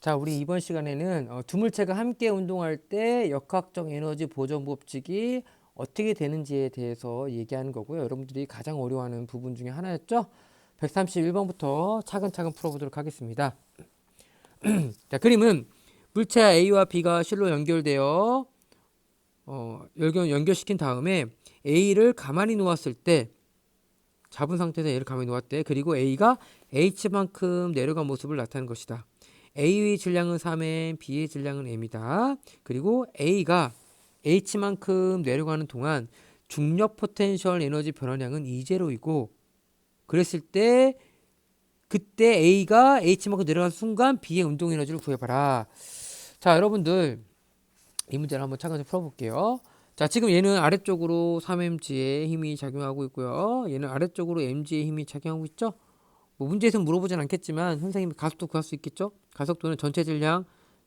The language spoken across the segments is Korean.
자, 우리 이번 시간에는 두 물체가 함께 운동할 때 역학적 에너지 보존 법칙이 어떻게 되는지에 대해서 얘기하는 거고요. 여러분들이 가장 어려워하는 부분 중에 하나였죠. 131번부터 차근차근 풀어보도록 하겠습니다. 자, 그림은 물체 A와 B가 실로 연결되어 연결시킨 다음에 A를 가만히 놓았을 때, 잡은 상태에서 A를 가만히 놓았대. 그리고 A가 H만큼 내려간 모습을 나타낸 것이다. A의 질량은 3m, B의 질량은 m이다. 그리고 A가 H만큼 내려가는 동안 중력 포텐셜 에너지 변화량은 E0이고, 그랬을 때 그때 A가 H만큼 내려가는 순간 B의 운동 에너지를 구해봐라. 자, 여러분들 이 문제를 한번 차근차근 풀어볼게요. 자, 지금 얘는 아래쪽으로 3mg의 힘이 작용하고 있고요. 얘는 아래쪽으로 mg의 힘이 작용하고 있죠. 뭐 문제에서 물어보진 않겠지만 선생님이 가속도 구할 수 있겠죠. 가속도는 전체 질량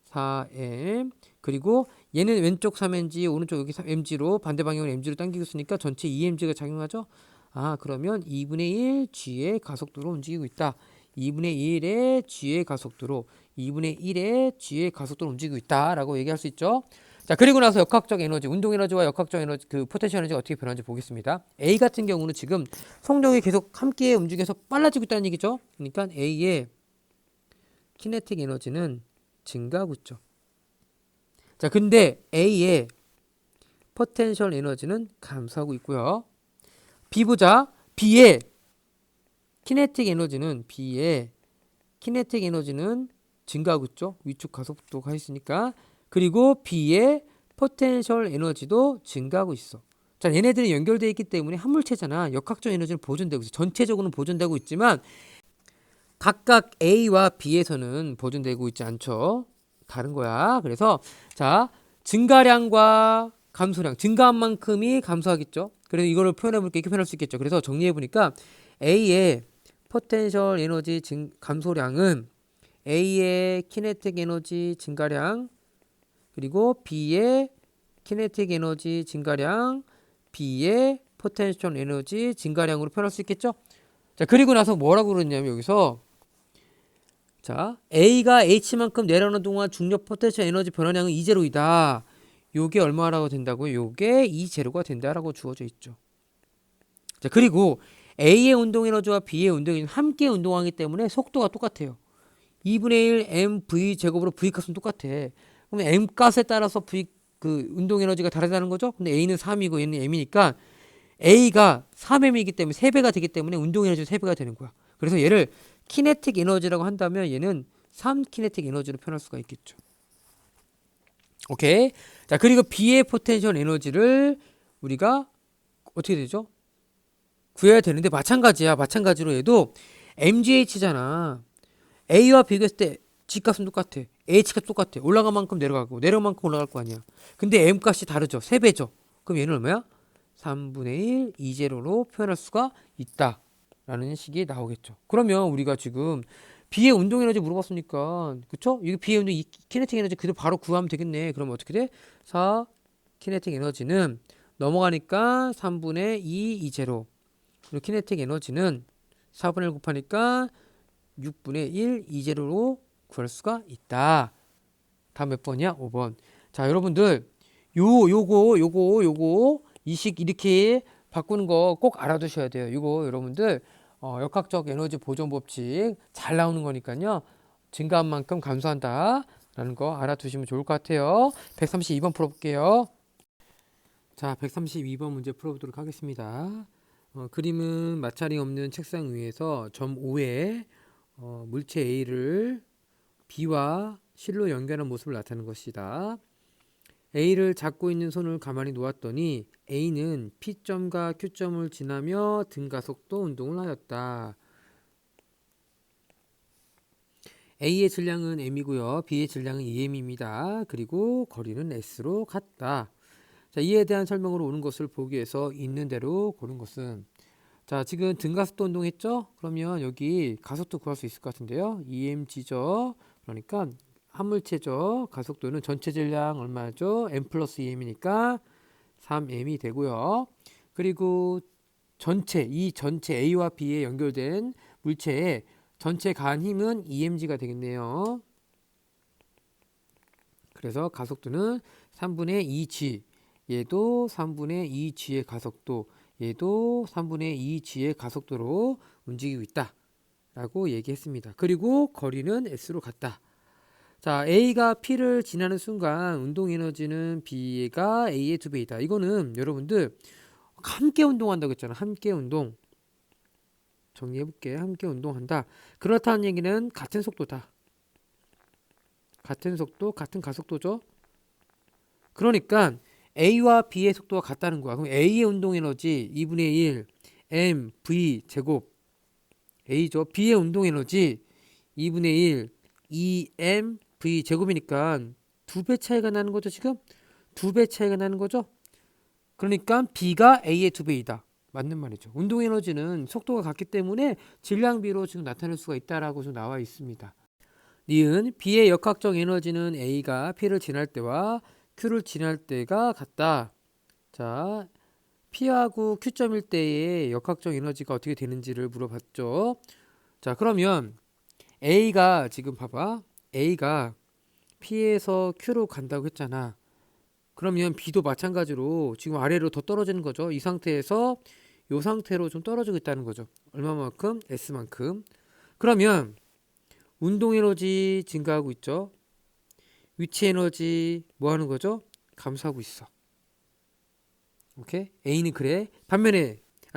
4m, 그리고 얘는 왼쪽 3mg, 오른쪽 여기 3mg로 반대 방향으로 mg로 당기고 있으니까 전체 2mg가 작용하죠. 아, 그러면 2분의 1 g의 가속도로 움직이고 있다. 2분의 1의 g의 가속도로, 2분의 1의 g의 가속도로 움직이고 있다라고 얘기할 수 있죠. 자, 그리고 나서 역학적 에너지, 운동 에너지와 역학적 에너지, 그 포텐셜 에너지가 어떻게 변하는지 보겠습니다. A 같은 경우는 지금 성적이 계속 함께 움직여서 빨라지고 있다는 얘기죠. 그러니까 A의 키네틱 에너지는 증가하고 있죠. 자, 근데 A의 포텐셜 에너지는 감소하고 있고요. B 보자. B의 키네틱 에너지는 증가하고 있죠. 위축 가속도가 있으니까. 그리고 B의 포텐셜 에너지도 증가하고 있어. 자, 얘네들이 연결되어 있기 때문에 한 물체잖아. 역학적 에너지는 보존되고 있어. 전체적으로는 보존되고 있지만 각각 A와 B에서는 보존되고 있지 않죠. 다른 거야. 그래서 자, 증가량과 감소량, 증가한 만큼이 감소하겠죠. 그래서 이거를 표현해 볼게. 이렇게 표현할 수 있겠죠. 그래서 정리해 보니까 A의 포텐셜 에너지 감소량은 A의 키네틱 에너지 증가량, 그리고 B의 키네틱 에너지 증가량, B의 포텐셜 에너지 증가량으로 표현할 수 있겠죠. 자, 그리고 나서 뭐라고 그러냐면 여기서 자, A가 H만큼 내려오는 동안 중력 포텐셜 에너지 변화량은 E0이다. 요게 얼마라고 된다고요? 요게 E0가 된다라고 주어져 있죠. 자, 그리고 A의 운동 에너지와 B의 운동 에너지는 함께 운동하기 때문에 속도가 똑같아요. 2분의 1 mv 제곱으로 v 값은 똑같아. 그럼 m 값에 따라서 v 그 운동 에너지가 다르다는 거죠. 근데 A는 3이고 얘는 m이니까 A가 3m이기 때문에 3배가 되기 때문에 운동 에너지는 3배가 되는 거야. 그래서 얘를 키네틱 에너지라고 한다면 얘는 3 키네틱 에너지로 표현할 수가 있겠죠. 오케이. 자, 그리고 B의 포텐셜 에너지를 우리가 어떻게 되죠? 구해야 되는데 마찬가지야. 마찬가지로 얘도 mgh잖아. A와 비교했을 때 G값은 똑같아. H값 똑같아. 올라간 만큼 내려가고 내려간 만큼 올라갈 거 아니야. 근데 M값이 다르죠. 3배죠. 그럼 얘는 얼마야? 3분의 1 2제로로 표현할 수가 있다 라는 식이 나오겠죠. 그러면 우리가 지금 B의 운동 에너지 물어봤으니까, 그쵸? 이게 B의 운동 키네틱 에너지 그대로 바로 구하면 되겠네. 그러면 어떻게 돼? 4 키네틱 에너지는 넘어가니까 3분의 2 2제로, 그리고 키네틱 에너지는 4분의 1 곱하니까 6분의 1 2제로로 구할 수가 있다. 다음 몇 번이야? 5번. 자, 여러분들 요거 이 식 이렇게 바꾸는 거 꼭 알아두셔야 돼요. 이거 여러분들 역학적 에너지 보존 법칙 잘 나오는 거니까요. 증가한 만큼 감소한다 라는 거 알아두시면 좋을 것 같아요. 132번 풀어볼게요. 자, 132번 문제 풀어보도록 하겠습니다. 그림은 마찰이 없는 책상 위에서 점 5에 물체 A를 B와 실로 연결한 모습을 나타내는 것이다. A를 잡고 있는 손을 가만히 놓았더니 A는 P점과 Q점을 지나며 등가속도 운동을 하였다. A의 질량은 m이고요. B의 질량은 2m입니다. 그리고 거리는 s로 같다. 자, 이에 대한 설명으로 오는 것을 보기 위해서 있는 대로 고른 것은, 자, 지금 등가속도 운동했죠? 그러면 여기 가속도 구할 수 있을 것 같은데요. EMG죠. 그러니까 한 물체죠. 가속도는 전체 질량 얼마죠? m 플러스 2m이니까 3m이 되고요. 그리고 이 전체 A와 B에 연결된 물체의 전체 가한 힘은 EMG가 되겠네요. 그래서 가속도는 3분의 2g, 얘도 3분의 2g의 가속도, 얘도 3분의 2g의 가속도로 움직이고 있다 라고 얘기했습니다. 그리고 거리는 s로 같다. 자, A가 P를 지나는 순간 운동 에너지는 B가 A의 2배이다. 이거는 여러분들 함께 운동한다고 했잖아. 함께 운동. 정리해볼게. 함께 운동한다. 그렇다는 얘기는 같은 속도다. 같은 속도, 같은 가속도죠. 그러니까 A와 B의 속도가 같다는 거야. 그럼 A의 운동 에너지 2분의 1 m v 제곱 A죠. B의 운동 에너지 2분의 1 2m v 제곱이니까 2배 차이가 나는 거죠. 지금 2배 차이가 나는 거죠. 그러니까 B가 A의 2배이다. 맞는 말이죠. 운동 에너지는 속도가 같기 때문에 질량비로 지금 나타낼 수가 있다라고 좀 나와 있습니다. 니은 B의 역학적 에너지는 A가 P를 지날 때와 Q를 지날 때가 같다. 자, P하고 Q점일 때의 역학적 에너지가 어떻게 되는지를 물어봤죠. 자, 그러면 A가 지금 봐봐. A가 P에서 Q로 간다고 했잖아. 그러면 B도 마찬가지로 지금 아래로 더 떨어지는 거죠. 이 상태에서 이 상태로 좀 떨어지고 있다는 거죠. 얼마만큼? S만큼. 그러면 운동 에너지 증가하고 있죠. 위치 에너지 뭐 하는 거죠? 감소하고 있어. 오케이? A는 그래.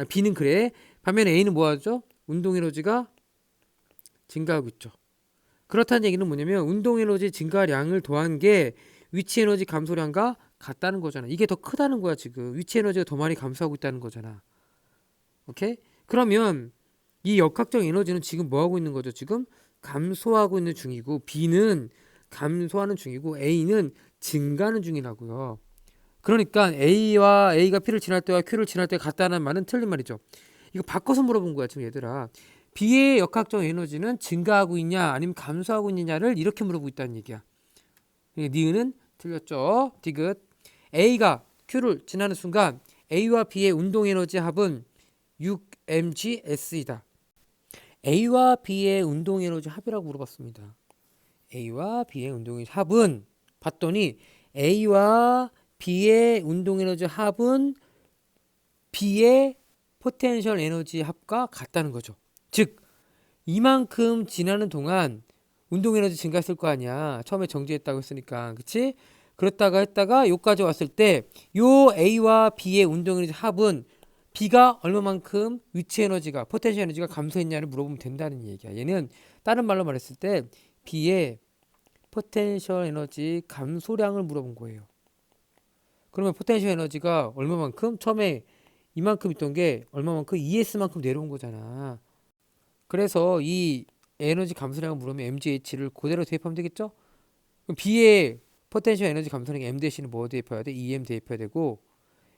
B는 그래. 반면에 A는 뭐 하죠? 운동 에너지가 증가하고 있죠. 그렇다는 얘기는 뭐냐면 운동 에너지 증가량을 더한 게 위치 에너지 감소량과 같다는 거잖아. 이게 더 크다는 거야, 지금. 위치 에너지가 더 많이 감소하고 있다는 거잖아. 오케이? 그러면 이 역학적 에너지는 지금 뭐 하고 있는 거죠? 지금 감소하고 있는 중이고 B는 감소하는 중이고 A는 증가하는 중이라고요. 그러니까 A가 P를 지날 때와 Q를 지날 때 같다는 말은 틀린 말이죠. 이거 바꿔서 물어본 거야, 지금 얘들아. B의 역학적 에너지는 증가하고 있냐 아니면 감소하고 있느냐를 이렇게 물어보고 있다는 얘기야. 니은은 틀렸죠. 디귿. A가 Q를 지나는 순간 A와 B의 운동 에너지 합은 6mgs이다. A와 B의 운동 에너지 합이라고 물어봤습니다. A와 B의 운동 에너지 합은 봤더니 A와 B의 운동 에너지 합은 B의 포텐셜 에너지 합과 같다는 거죠. 즉 이만큼 지나는 동안 운동 에너지 증가했을 거 아니야. 처음에 정지했다고 했으니까. 그치? 그렇다가 했다가 요까지 왔을 때 요 A와 B의 운동 에너지 합은 B가 얼마만큼 위치 에너지가 포텐셜 에너지가 감소했냐를 물어보면 된다는 얘기야. 얘는 다른 말로 말했을 때 B의 포텐셜 에너지 감소량을 물어본 거예요. 그러면 포텐셜 에너지가 얼마만큼? 처음에 이만큼 있던 게 얼마만큼? ES만큼 내려온 거잖아. 그래서 이 에너지 감소량을 물으면 mgh를 그대로 대입하면 되겠죠? 그럼 B의 포텐셜 에너지 감소량 m 대신에 뭐 대입해야 돼? em 대입해야 되고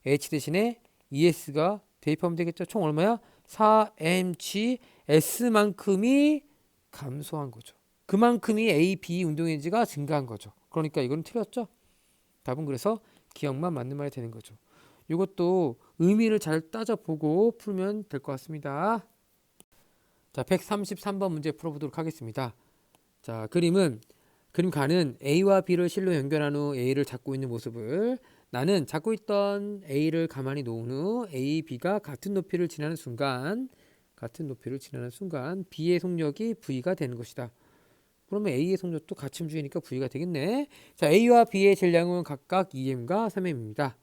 h 대신에 es가 대입하면 되겠죠? 총 얼마야? 4mgs만큼이 감소한 거죠. 그만큼이 A, B 운동 에너지가 증가한 거죠. 그러니까 이건 틀렸죠? 답은 그래서 기억만 맞는 말이 되는 거죠. 이것도 의미를 잘 따져보고 풀면 될 것 같습니다. 자, 133번 문제 풀어보도록 하겠습니다. 자, 그림 가는 A와 B를 실로 연결한 후 A를 잡고 있는 모습을 나는 잡고 있던 A를 가만히 놓은 후 A, B가 같은 높이를 지나는 순간 B의 속력이 V가 되는 것이다. 그러면 A의 속력도 같이 움직이니까 V가 되겠네. 자, A와 B의 질량은 각각 2m과 3m입니다.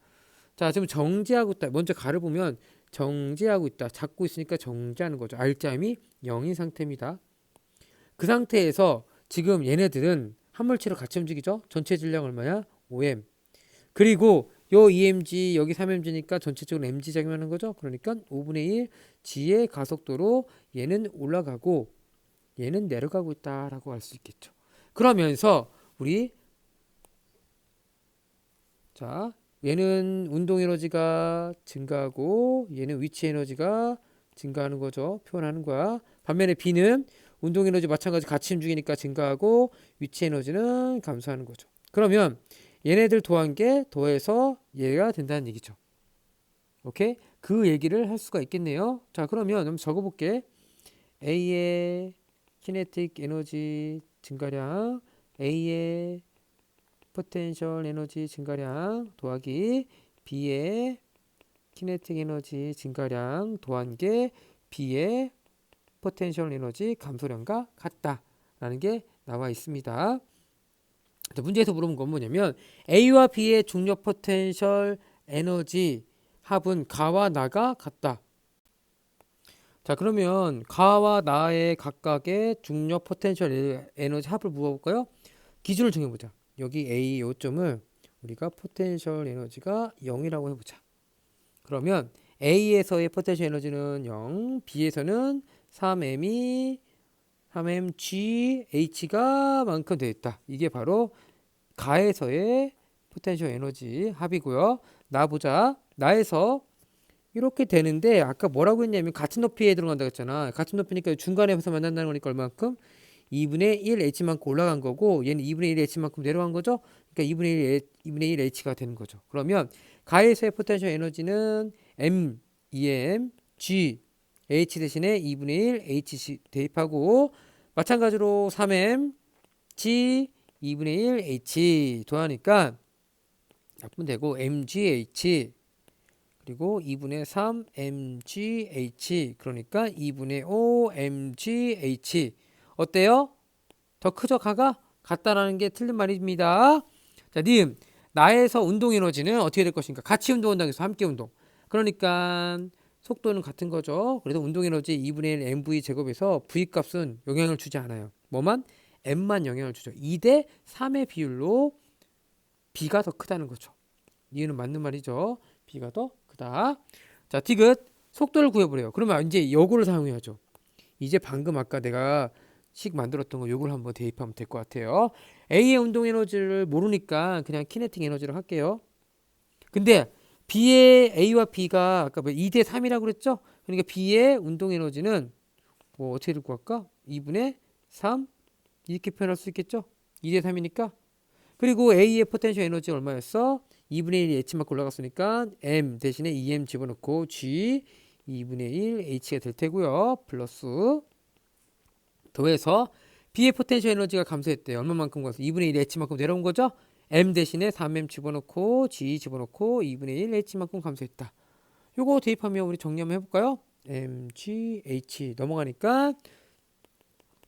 자, 지금 정지하고 있다. 먼저 가를 보면 정지하고 있다. 잡고 있으니까 정지하는 거죠. R자임이 0인 상태입니다. 그 상태에서 지금 얘네들은 한 물체로 같이 움직이죠. 전체 질량 얼마야? 5m. 그리고 요 2mg 여기 3mg니까 전체적으로 mg 작용하는 거죠. 그러니까 5분의 1 g의 가속도로 얘는 올라가고 얘는 내려가고 있다라고 할 수 있겠죠. 그러면서 우리 자, 얘는 운동 에너지가 증가하고 얘는 위치 에너지가 증가하는 거죠. 표현하는 거야. 반면에 B는 운동 에너지 마찬가지 같이 움직이니까 증가하고 위치 에너지는 감소하는 거죠. 그러면 얘네들 더한 게 더해서 얘가 된다는 얘기죠. 오케이? 그 얘기를 할 수가 있겠네요. 자, 그러면 한번 적어볼게. A의 키네틱 에너지 증가량, A의 포텐셜 에너지 증가량 더하기 B의 키네틱 에너지 증가량 더한 게 B의 포텐셜 에너지 감소량과 같다라는 게 나와 있습니다. 문제에서 물어본 건 뭐냐면 A와 B의 중력 포텐셜 에너지 합은 가와 나가 같다. 자, 그러면 가와 나의 각각의 중력 포텐셜 에너지 합을 물어볼까요? 기준을 정해보자. 여기 A 요점을 우리가 포텐셜 에너지가 0이라고 해보자. 그러면 A에서의 포텐셜 에너지는 0, B에서는 3mGH가 만큼 되어 있다. 이게 바로 가에서의 포텐셜 에너지 합이고요. 나 보자. 나에서 이렇게 되는데 아까 뭐라고 했냐면 같은 높이에 들어간다고 했잖아. 같은 높이니까 중간에서 만난다는 거니까 얼마만큼? 2분의 1 H만큼 올라간 거고 얘는 2분의 1 H만큼 내려간 거죠. 그러니까 2분의 1 H가 되는 거죠. 그러면 가에서의 포텐셜 에너지는 M, EM, G, H 대신에 2분의 1 H 대입하고 마찬가지로 3M, G, 2분의 1 H 더하니까 약분 되고 MGH 그리고 2분의 3 MGH 그러니까 2분의 5 MGH 어때요? 더 크죠? 가가? 같다라는 게 틀린 말입니다. 자, 님 나에서 운동 에너지는 어떻게 될 것인가? 같이 운동한다고 해서 함께 운동. 그러니까 속도는 같은 거죠. 그래서 운동 에너지 2분의 1 mv 제곱에서 v 값은 영향을 주지 않아요. 뭐만? m만 영향을 주죠. 2대 3의 비율로 b가 더 크다는 거죠. 이유는 맞는 말이죠. b가 더 크다. 자, 디귿 속도를 구해보래요. 그러면 이제 요거를 사용해야죠. 이제 방금 아까 내가 식 만들었던 거 요걸 한번 대입하면 될 것 같아요. A의 운동 에너지를 모르니까 그냥 키네틱 에너지를 할게요. 근데 B의 A와 B가 아까 뭐 2대 3이라고 그랬죠? 그러니까 B의 운동 에너지는 뭐 어떻게 들고 갈까? 2분의 3 이렇게 표현할 수 있겠죠? 2대 3이니까. 그리고 A의 포텐셜 에너지 얼마였어? 2분의 1이 H만큼 올라갔으니까 M 대신에 2M 집어넣고 G 2분의 1 H가 될 테고요. 플러스 더해서 B의 포텐셜 에너지가 감소했대요. 얼마만큼 가서 2분의 1 H만큼 내려온 거죠. M 대신에 3M 집어넣고 G 집어넣고 2분의 1 H만큼 감소했다. 요거 대입하면 우리 정리 한번 해볼까요? MGH 넘어가니까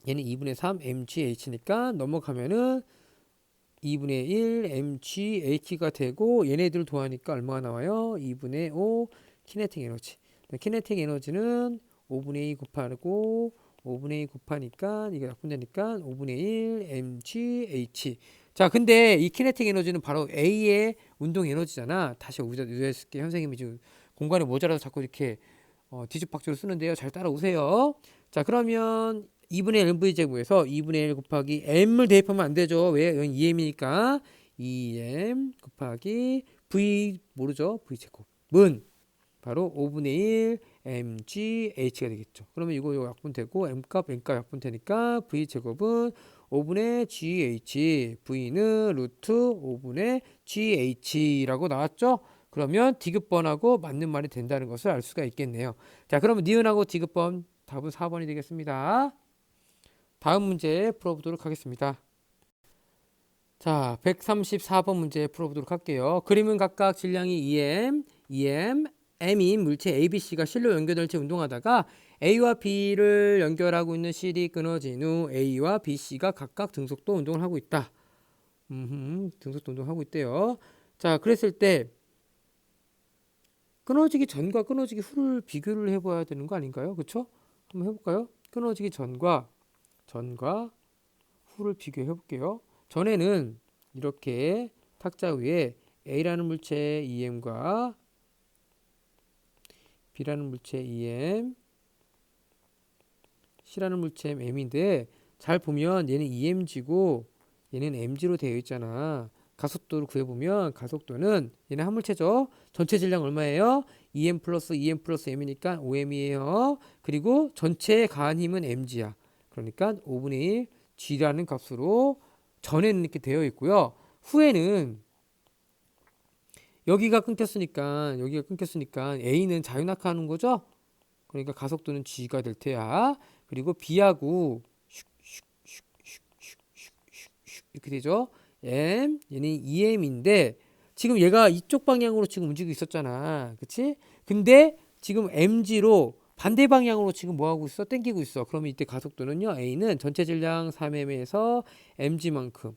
얘는 2분의 3 MGH니까 넘어가면은 2분의 1 MGH가 되고 얘네들 더하니까 얼마가 나와요? 2분의 5 키네틱 에너지. 키네틱 에너지는 5분의 2 곱하고 5분의 2 곱하니까 이게 약분되니까 5분의 1 MGH. 자, 근데 이 키네틱 에너지는 바로 A의 운동 에너지잖아. 다시 우려했을게. 선생님이 지금 공간이 모자라서 자꾸 이렇게 뒤죽박죽으로 쓰는데요. 잘 따라오세요. 자, 그러면 2분의 1 MV 제곱에서 2분의 1 곱하기 M을 대입하면 안 되죠. 왜? 여기 2M이니까 2M 곱하기 V 모르죠? V 제곱은 바로 5분의 1 MGH가 되겠죠. 그러면 이거 약분 되고 M값 약분 되니까 V 제곱은 5분의 GH V는 루트 5분의 GH라고 나왔죠. 그러면 디귿번하고 맞는 말이 된다는 것을 알 수가 있겠네요. 자, 그러면 니은하고 디귿번 답은 4번이 되겠습니다. 다음 문제 풀어보도록 하겠습니다. 자, 134번 문제 풀어보도록 할게요. 그림은 각각 질량이 EM, M인 물체 ABC가 실로 연결될 채 운동하다가 A와 B를 연결하고 있는 실이 끊어진 후 A와 BC가 각각 등속도 운동을 하고 있다. 등속도 운동하고 있대요. 자, 그랬을 때 끊어지기 전과 끊어지기 후를 비교를 해봐야 되는 거 아닌가요? 그쵸? 한번 해볼까요? 끊어지기 전과 후를 비교해 볼게요. 전에는 이렇게 탁자 위에 A라는 물체 EM과 B라는 물체 EM, C라는 물체 M인데 잘 보면 얘는 EMG고 얘는 MG로 되어 있잖아. 가속도를 구해보면 가속도는 얘는 한 물체죠. 전체 질량 얼마예요? EM 플러스 M이니까 5M이에요. 그리고 전체에 가한 힘은 MG야. 그러니까 5분의 1 G라는 값으로 전에는 이렇게 되어 있고요. 후에는 여기가 끊겼으니까 A는 자유낙하하는 거죠. 그러니까 가속도는 G가 될 테야. 그리고 B하고 이렇게 되죠. m, 얘는 2m인데 지금 얘가 이쪽 방향으로 지금 움직이고 있었잖아. 그치? 근데 지금 mg로 반대 방향으로 지금 뭐 하고 있어? 땡기고 있어. 그러면 이때 가속도는요. a는 전체 질량 3m에서 mg만큼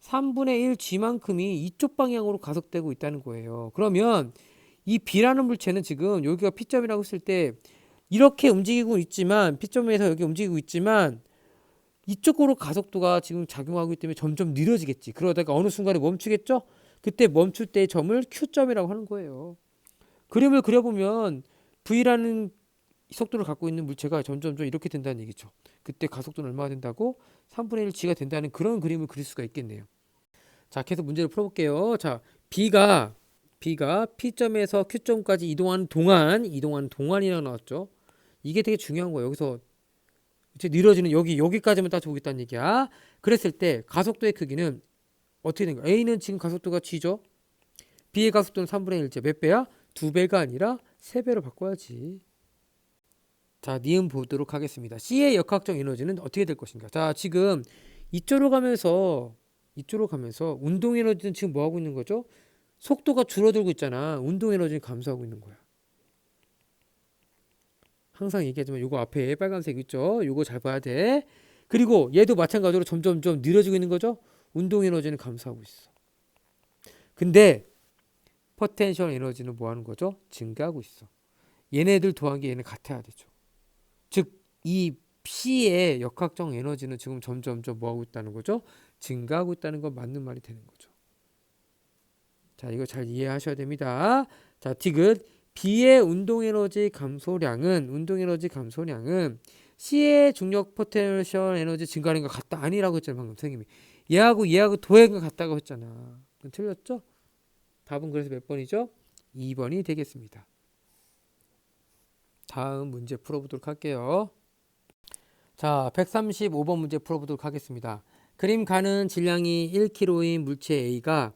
3분의 1 g만큼이 이쪽 방향으로 가속되고 있다는 거예요. 그러면 이 b라는 물체는 지금 여기가 P점이라고 했을 때 이렇게 움직이고 있지만 P점에서 여기 움직이고 있지만 이쪽으로 가속도가 지금 작용하고 있기 때문에 점점 느려지겠지. 그러다가 어느 순간에 멈추겠죠? 그때 멈출 때의 점을 Q점이라고 하는 거예요. 그림을 그려보면 V라는 속도를 갖고 있는 물체가 점점 이렇게 된다는 얘기죠. 그때 가속도는 얼마가 된다고? 3분의 1 g가 된다는 그런 그림을 그릴 수가 있겠네요. 자, 계속 문제를 풀어볼게요. 자, B가 P점에서 Q점까지 이동하는 동안이라고 나왔죠. 이게 되게 중요한 거예요. 여기서 이제 늘어지는 여기까지만 따져보겠다는 얘기야. 그랬을 때 가속도의 크기는 어떻게 된 거야? A는 지금 가속도가 g죠. B의 가속도는 3분의 1제 몇 배야? 2배가 아니라 3배로 바꿔야지. 자, 니은 보도록 하겠습니다. C의 역학적 에너지는 어떻게 될 것인가? 자, 지금 이쪽으로 가면서 운동 에너지는 지금 뭐 하고 있는 거죠? 속도가 줄어들고 있잖아. 운동 에너지는 감소하고 있는 거야. 항상 얘기하지만 요거 앞에 빨간색 있죠? 요거 잘 봐야 돼. 그리고 얘도 마찬가지로 점점 느려지고 있는 거죠? 운동 에너지는 감소하고 있어. 근데 포텐셜 에너지는 뭐 하는 거죠? 증가하고 있어. 얘네들 더하기 얘는 같아야 되죠. 즉 이 P의 역학적 에너지는 지금 점점 뭐 하고 있다는 거죠? 증가하고 있다는 건 맞는 말이 되는 거죠. 자, 이거 잘 이해하셔야 됩니다. 자, 디귿 B의 운동 에너지 감소량은 C의 중력 포텐셜 에너지 증가하는 것 같다 아니라고 했잖아요. 방금 선생님이 얘하고 도형과 같다고 했잖아. 틀렸죠? 답은 그래서 몇 번이죠? 2번이 되겠습니다. 다음 문제 풀어보도록 할게요. 자, 135번 문제 풀어보도록 하겠습니다. 그림 가는 질량이 1kg인 물체 A가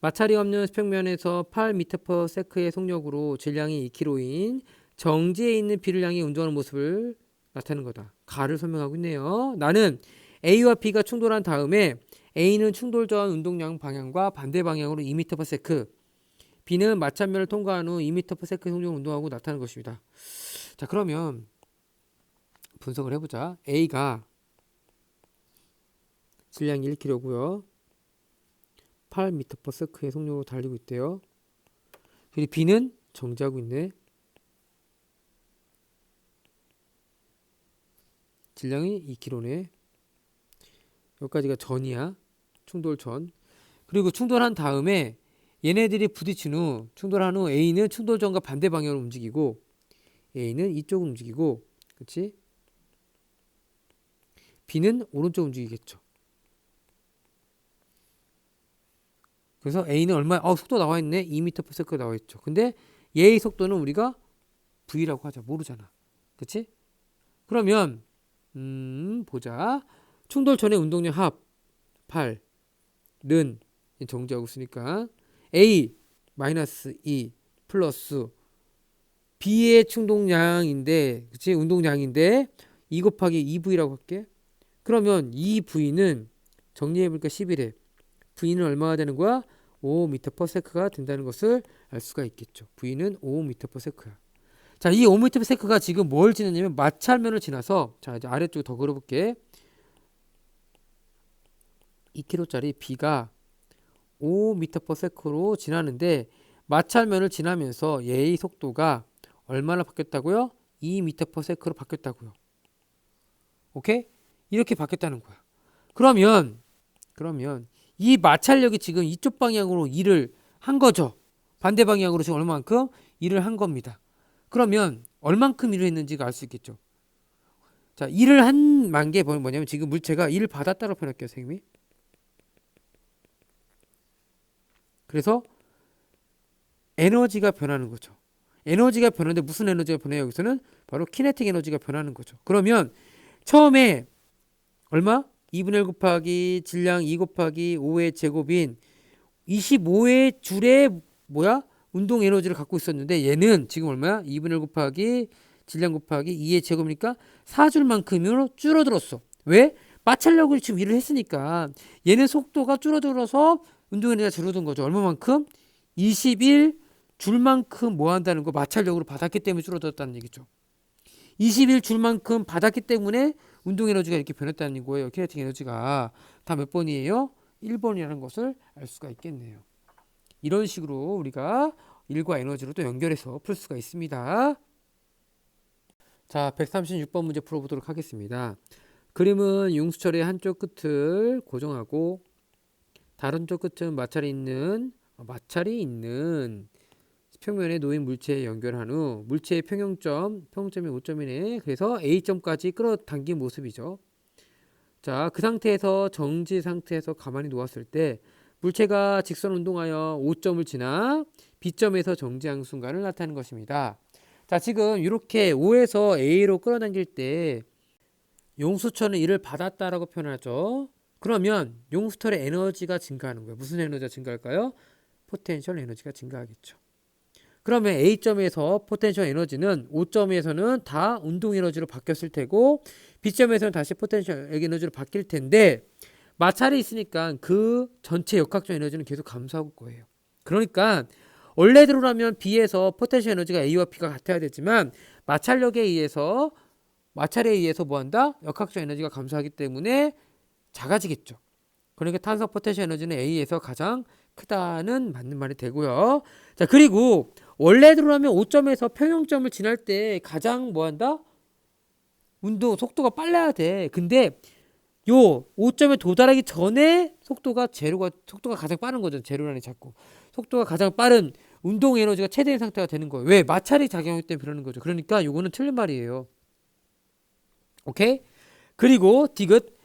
마찰이 없는 수평면에서 8m/s의 속력으로 질량이 2kg인 정지에 있는 B를 향해 운동하는 모습을 나타내는 거다. 가를 설명하고 있네요. 나는 A와 B가 충돌한 다음에 A는 충돌 전 운동량 방향과 반대 방향으로 2m/s, B는 마찰면을 통과한 후 2m/s의 속력으로 운동하고 나타나는 것입니다. 자, 그러면 분석을 해보자. A가 질량이 1kg고요. 8m/s의 속력으로 달리고 있대요. 그리고 B는 정지하고 있네. 질량이 2kg네. 여기까지가 전이야. 충돌 전. 그리고 충돌한 다음에 얘네들이 부딪힌 후, 충돌한 후 A는 충돌 전과 반대 방향으로 움직이고 A는 이쪽으로 움직이고, 그렇지? B는 오른쪽 움직이겠죠. 그래서 A는 얼마? 속도 나와 있네. 2m/s 나와 있죠. 근데 얘의 속도는 우리가 V라고 하자. 모르잖아. 그렇지? 그러면 보자. 충돌 전의 운동량 합 8는 정지하고 있으니까 A -2 플러스 B의 충동량인데, 그치? 운동량인데 2 곱하기 2V라고 할게. 그러면 이 V는 정리해보니까 11에 V는 얼마가 되는 거야? 5m/s가 된다는 것을 알 수가 있겠죠. V는 5m/s야. 자, 이 5m/s가 지금 뭘 지났냐면 마찰면을 지나서, 자, 이제 아래쪽에 더 그려볼게. 2kg짜리 B가 5m/s로 지나는데 마찰면을 지나면서 얘의 속도가 얼마나 바뀌었다고요? 2m/s로 바뀌었다고요. 오케이? 이렇게 바뀌었다는 거야. 그러면 이 마찰력이 지금 이쪽 방향으로 일을 한 거죠. 반대 방향으로 지금 얼마만큼? 일을 한 겁니다. 그러면 얼만큼 일을 했는지가 알 수 있겠죠. 자, 일을 한 게 뭐냐면 지금 물체가 일을 받았다고 표현할게요, 선생님이. 그래서 에너지가 변하는 거죠. 에너지가 변하는데 무슨 에너지가 변해요? 여기서는 바로 키네틱 에너지가 변하는 거죠. 그러면 처음에 얼마? 2분의 1 곱하기 질량 2 곱하기 5의 제곱인 25의 줄의 운동 에너지를 갖고 있었는데 얘는 지금 얼마야? 2분의 1 곱하기 질량 곱하기 2의 제곱이니까 4줄만큼으로 줄어들었어. 왜? 마찰력을 지금 일을 했으니까 얘는 속도가 줄어들어서 운동 에너지가 줄어든 거죠. 얼마만큼? 21 줄만큼 뭐 한다는 거 마찰력으로 받았기 때문에 줄어들었다는 얘기죠. 21 줄만큼 받았기 때문에 운동 에너지가 이렇게 변했다는 거예요. 키네틱 에너지가. 다 몇 번이에요? 1번이라는 것을 알 수가 있겠네요. 이런 식으로 우리가 일과 에너지로 또 연결해서 풀 수가 있습니다. 자, 136번 문제 풀어보도록 하겠습니다. 그림은 용수철의 한쪽 끝을 고정하고 다른 쪽 끝은 마찰이 있는 평면에 놓인 물체에 연결한 후 물체의 평형점이 5점이네. 그래서 A점까지 끌어당긴 모습이죠. 자, 그 상태에서 정지 상태에서 가만히 놓았을 때 물체가 직선 운동하여 O점을 지나 B점에서 정지한 순간을 나타내는 것입니다. 자, 지금 이렇게 O에서 A로 끌어당길 때 용수철은 이를 받았다라고 표현하죠. 그러면 용수철의 에너지가 증가하는 거예요. 무슨 에너지가 증가할까요? 포텐셜 에너지가 증가하겠죠. 그러면 A점에서 포텐셜 에너지는 O점에서는 다 운동 에너지로 바뀌었을 테고 B점에서는 다시 포텐셜 에너지로 바뀔 텐데 마찰이 있으니까 그 전체 역학적 에너지는 계속 감소할 거예요. 그러니까 원래대로라면 B에서 포텐셜 에너지가 A와 B가 같아야 되지만 마찰에 의해서 뭐한다? 역학적 에너지가 감소하기 때문에 작아지겠죠. 그러니까 탄성 포텐셜 에너지는 A에서 가장 크다는 맞는 말이 되고요. 자, 그리고 원래대로라면 5점에서 평형점을 지날 때 가장 뭐한다? 운동 속도가 빨라야 돼. 근데 요 5점에 도달하기 전에 속도가 가장 빠른 거죠. 제로라니 자꾸 속도가 가장 빠른 운동 에너지가 최대인 상태가 되는 거예요. 왜? 마찰이 작용하기 때문에 그러는 거죠. 그러니까 요거는 틀린 말이에요. 오케이? 그리고 디귿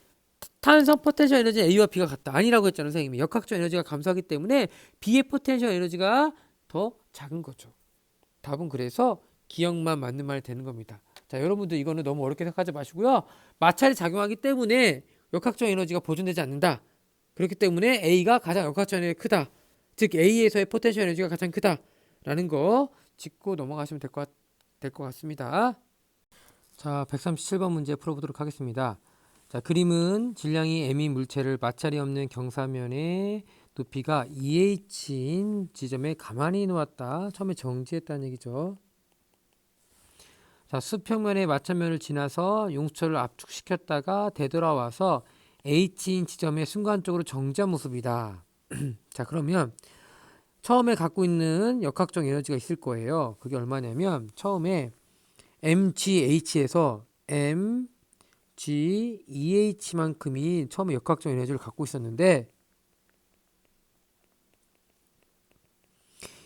탄성 포텐셜 에너지 A와 B가 같다. 아니라고 했잖아요, 선생님이. 역학적 에너지가 감소하기 때문에 B의 포텐셜 에너지가 더 작은 거죠. 답은 그래서 기억만 맞는 말이 되는 겁니다. 자, 여러분들 이거는 너무 어렵게 생각하지 마시고요. 마찰이 작용하기 때문에 역학적 에너지가 보존되지 않는다. 그렇기 때문에 A가 가장 역학적 에너지가 크다. 즉 A에서의 포텐셜 에너지가 가장 크다라는 거 짚고 넘어가시면 될 것 같습니다. 자, 137번 문제 풀어보도록 하겠습니다. 자, 그림은 질량이 m인 물체를 마찰이 없는 경사면의 높이가 2h인 지점에 가만히 놓았다. 처음에 정지했다는 얘기죠. 자, 수평면의 마찰면을 지나서 용수철을 압축시켰다가 되돌아와서 h인 지점에 순간적으로 정지한 모습이다. 자, 그러면 처음에 갖고 있는 역학적 에너지가 있을 거예요. 그게 얼마냐면 처음에 mgh에서 mg2h만큼이 처음에 역학적 에너지를 갖고 있었는데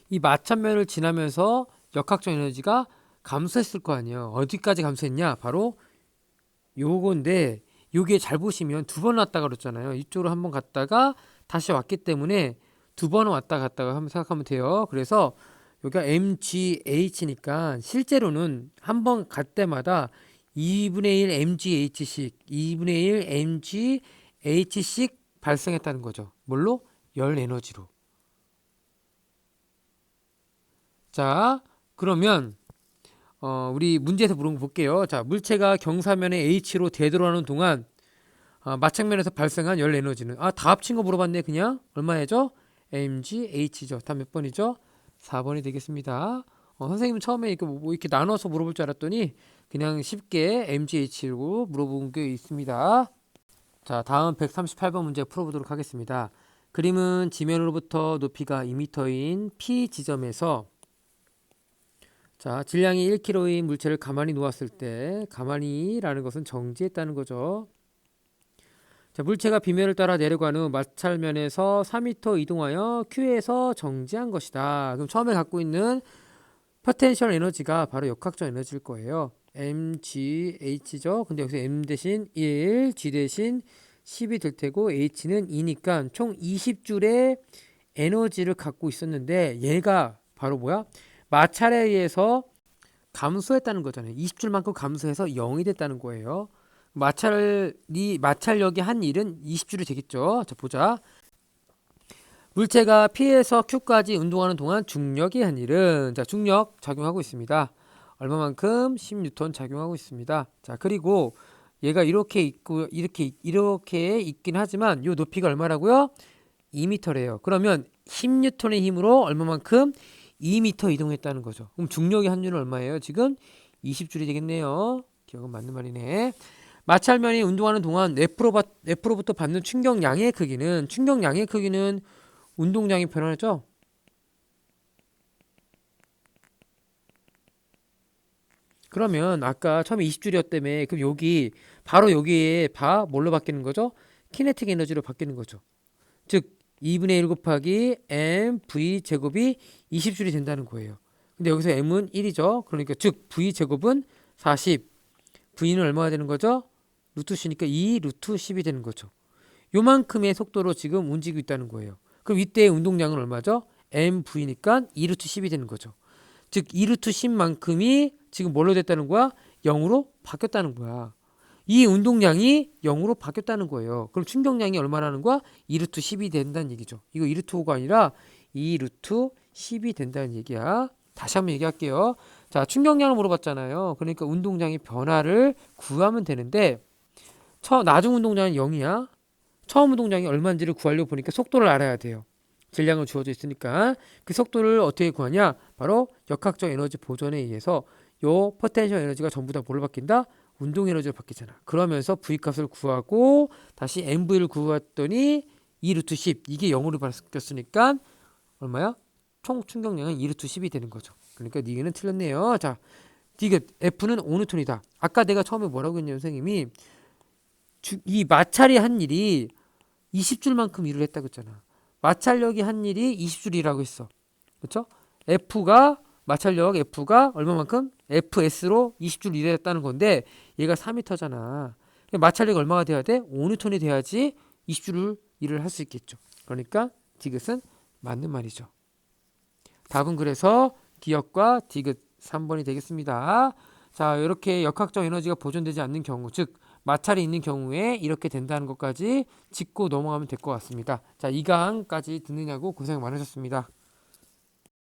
이 마찰면을 지나면서 역학적 에너지가 감소했을 거 아니에요. 어디까지 감소했냐? 바로 요건데 요게 잘 보시면 두 번 왔다 그랬잖아요. 이쪽으로 한번 갔다가 다시 왔기 때문에 두 번 왔다 갔다가 한번 생각하면 돼요. 그래서 여기가 mgh니까 실제로는 한 번 갈 때마다 2분의 1 mgh씩 2분의 1 mgh씩 발생했다는 거죠. 뭘로? 열 에너지로. 자, 그러면 우리 문제에서 물은 거 볼게요. 자, 물체가 경사면에 h로 되돌아오는 동안 마찰면에서 발생한 열 에너지는 다 합친 거 물어봤네. 그냥 얼마예요? mgh죠. 다 몇 번이죠? 4번이 되겠습니다. 선생님은 처음에 이렇게 나눠서 물어볼 줄 알았더니 그냥 쉽게 mgh로 물어본 게 있습니다. 자, 다음 138번 문제 풀어보도록 하겠습니다. 그림은 지면으로부터 높이가 2m인 P 지점에서 자, 질량이 1kg인 물체를 가만히 놓았을 때 가만히라는 것은 정지했다는 거죠. 자, 물체가 비면을 따라 내려간 후 마찰면에서 4m 이동하여 Q에서 정지한 것이다. 그럼 처음에 갖고 있는 포텐셜 에너지가 바로 역학적 에너지일 거예요. mgh죠. 근데 여기서 m 대신 1, g 대신 10이 될 테고 h는 2니까 총 20줄의 에너지를 갖고 있었는데 얘가 바로 뭐야? 마찰에 의해서 감소했다는 거잖아요. 20줄만큼 감소해서 0이 됐다는 거예요. 마찰력이 한 일은 20줄이 되겠죠. 자, 보자. 물체가 P에서 Q까지 운동하는 동안 중력이 한 일은 자, 중력 작용하고 있습니다. 얼마만큼? 10N 작용하고 있습니다. 자, 그리고 얘가 이렇게 있고 이렇게 있긴 하지만 요 높이가 얼마라고요? 2m래요. 그러면 10N의 힘으로 얼마만큼? 2m 이동했다는 거죠. 그럼 중력의 함유는 얼마예요? 지금 20줄이 되겠네요. 기억은 맞는 말이네. 마찰면이 운동하는 동안 F로부터 받는 충격량의 크기는 운동량이 변하죠? 그러면 아까 처음에 20줄이었다며 그럼 바로 여기에 뭘로 바뀌는 거죠? 키네틱 에너지로 바뀌는 거죠. 즉 2분의 1 곱하기 mv 제곱이 20줄이 된다는 거예요. 근데 여기서 m은 1이죠. 그러니까 즉 v 제곱은 40, v는 얼마가 되는 거죠? 루트 c니까 2 루트 10이 되는 거죠. 요만큼의 속도로 지금 움직이고 있다는 거예요. 그럼 이때의 운동량은 얼마죠? mv니까 2 루트 10이 되는 거죠. 즉 2 루트 10만큼이 지금 뭘로 됐다는 거야? 0으로 바뀌었다는 거야. 이 운동량이 0으로 바뀌었다는 거예요. 그럼 충격량이 얼마라는 거야? 2 루트 10이 된다는 얘기죠. 이거 2 루트 5가 아니라 2 루트 10이 된다는 얘기야. 다시 한번 얘기할게요. 자, 충격량을 물어봤잖아요. 그러니까 운동량의 변화를 구하면 되는데 나중 운동량은 0이야. 처음 운동량이 얼마인지를 구하려고 보니까 속도를 알아야 돼요. 질량은 주어져 있으니까 그 속도를 어떻게 구하냐? 바로 역학적 에너지 보존에 의해서 요 포텐셜 에너지가 전부 다 뭘로 바뀐다? 운동 에너지로 바뀌잖아. 그러면서 V 값을 구하고 다시 MV를 구했더니 2 루트 10 이게 0으로 바뀌었으니까 얼마야? 총 충격량은 2 루트 10이 되는 거죠. 그러니까 니은은 틀렸네요. 자, 디귿 F는 5N이다. 아까 내가 처음에 뭐라고 했냐면 선생님이 이 마찰이 한 일이 20줄만큼 일을 했다고 했잖아. 마찰력이 한 일이 20줄이라고 했어. 그렇죠? 마찰력 F가 얼마만큼? FS로 20줄 일했다는 건데 얘가 4m잖아. 마찰력이 얼마가 돼야 돼? 5N이 돼야지 20줄 일을 할 수 있겠죠. 그러니까 디귿은 맞는 말이죠. 답은 그래서 기역과 디귿 3번이 되겠습니다. 자, 이렇게 역학적 에너지가 보존되지 않는 경우, 즉 마찰이 있는 경우에 이렇게 된다는 것까지 짚고 넘어가면 될 것 같습니다. 자, 2강까지 듣느냐고 고생 많으셨습니다.